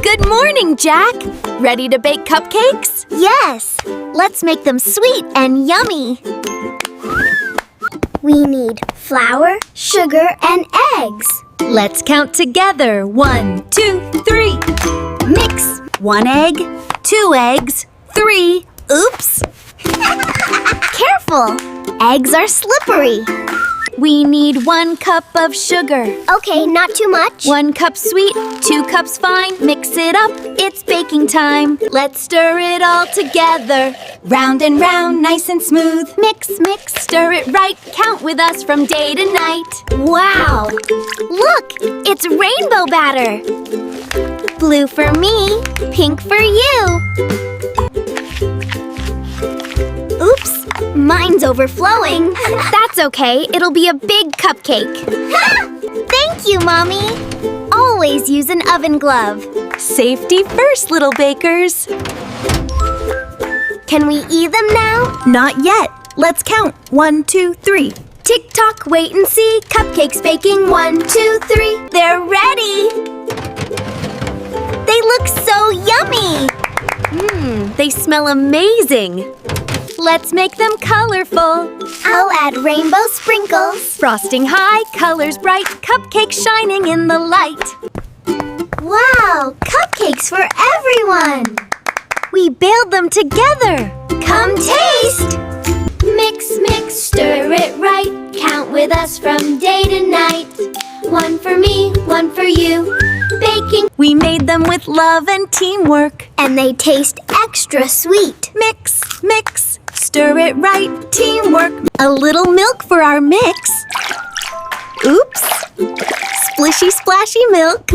Good morning, Jack! Ready to bake cupcakes? Yes! Let's make them sweet and yummy. We need flour, sugar, and eggs. Let's count together. 1, 2, 3. Mix. 1 egg, 2 eggs, 3. Oops! Careful! Eggs are slippery. We need 1 cup of sugar. Okay, not too much. 1 cup sweet, 2 cups fine. Mix it up, it's baking time. Let's stir it all together. Round and round, nice and smooth. Mix, mix, stir it right. Count with us from day to night. Wow! Look, it's rainbow batter. Blue for me, pink for you. Oops, mine's overflowing. That's okay, it'll be a big cupcake. Thank you, Mommy. Always use an oven glove. Safety first, little bakers. Can we eat them now? Not yet. Let's count. 1, 2, 3. Tick-tock, wait and see. Cupcakes baking. 1, 2, 3. They're ready. They look so yummy. They smell amazing. Let's make them colorful. I'll add rainbow sprinkles. Frosting high, colors bright, cupcakes shining in the light. Wow, cupcakes for everyone. We bailed them together. Come taste. Mix, mix, stir it right. Count with us from day to night. 1 for me, 1 for you. Baking. We made them with love and teamwork. And they taste extra sweet. Mix, mix, stir it right. Teamwork. A little milk for our mix. Oops. Splishy, splashy milk.